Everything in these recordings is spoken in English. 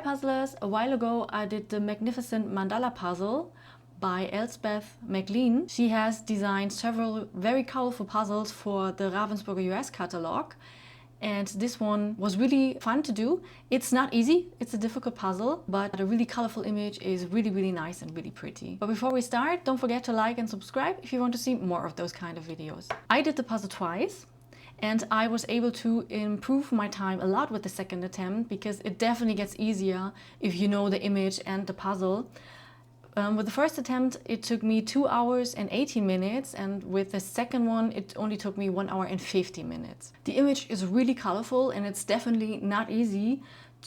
puzzlers, a while ago I did the Magnificent Mandala puzzle by Elspeth McLean. She has designed several very colorful puzzles for the Ravensburger US catalog, and this one was really fun to do. It's not easy, it's a difficult puzzle, but a really colorful image is really nice and really pretty. But before we start, don't forget to like and subscribe if you want to see more of those kind of videos. I did the puzzle twice, and I was able to improve my time a lot with the second attempt, because it definitely gets easier if you know the image and the puzzle. With the first attempt, it took me 2 hours and 18 minutes, and with the second one, it only took me 1 hour and 50 minutes. The image is really colorful, and it's definitely not easy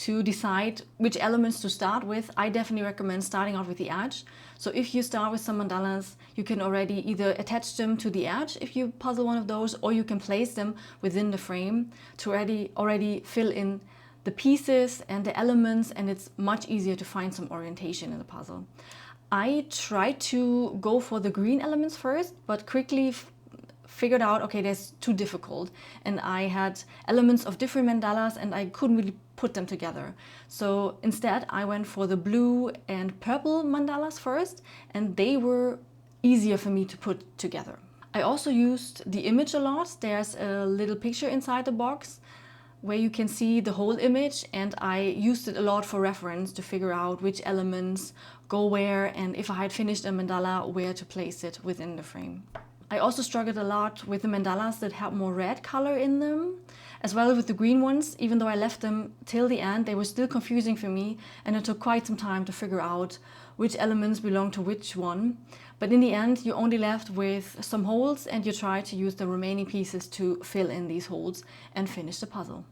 to decide which elements to start with. I definitely recommend starting out with the edge. So if you start with some mandalas, you can already either attach them to the edge if you puzzle one of those, or you can place them within the frame to already fill in the pieces and the elements, and it's much easier to find some orientation in the puzzle. I tried to go for the green elements first, but quickly figured out, okay, that's too difficult. And I had elements of different mandalas and I couldn't really put them together. So instead I went for the blue and purple mandalas first, and they were easier for me to put together. I also used the image a lot. There's a little picture inside the box where you can see the whole image, and I used it a lot for reference to figure out which elements go where, and if I had finished a mandala, where to place it within the frame. I also struggled a lot with the mandalas that had more red color in them, as well as with the green ones. Even though I left them till the end, they were still confusing for me, and it took quite some time to figure out which elements belong to which one. But in the end, you're only left with some holes, and you try to use the remaining pieces to fill in these holes and finish the puzzle.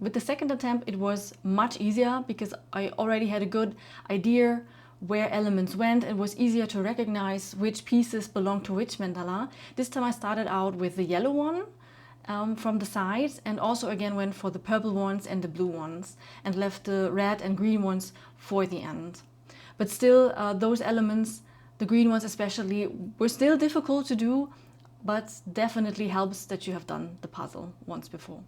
With the second attempt, it was much easier because I already had a good idea where elements went. It was easier to recognize which pieces belong to which mandala. This time I started out with the yellow one from the sides, and also again went for the purple ones and the blue ones, and left the red and green ones for the end. But still, those elements, the green ones especially, were still difficult to do, but definitely helps that you have done the puzzle once before.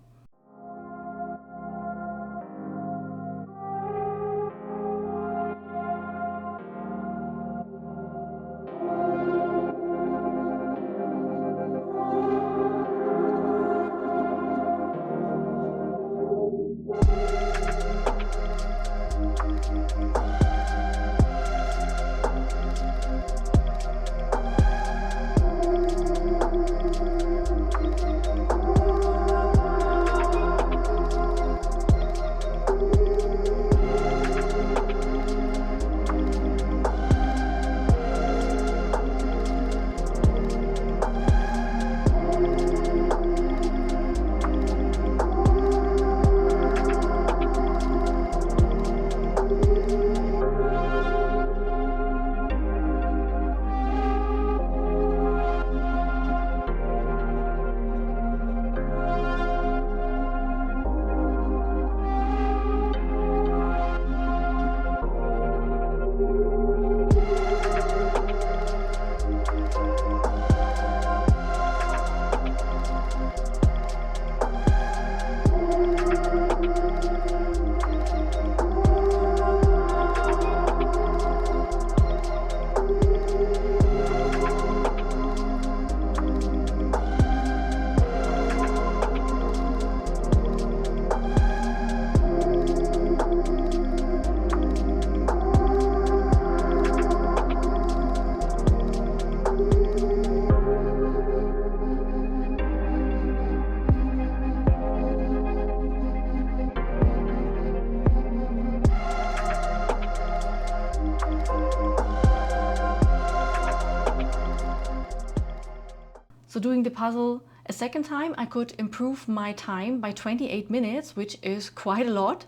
So doing the puzzle a second time, I could improve my time by 28 minutes, which is quite a lot.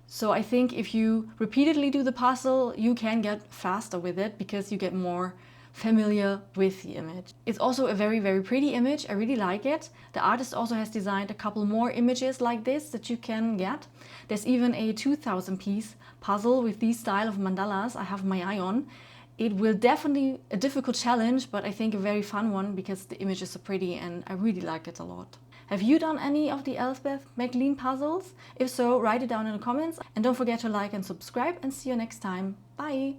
So I think if you repeatedly do the puzzle, you can get faster with it because you get more familiar with the image. It's also a very, very pretty image. I really like it. The artist also has designed a couple more images like this that you can get. There's even a 2000 piece puzzle with these style of mandalas I have my eye on. It will definitely a difficult challenge, but I think a very fun one because the images are so pretty and I really like it a lot. Have you done any of the Elspeth McLean puzzles? If so, write it down in the comments and don't forget to like and subscribe, and see you next time. Bye!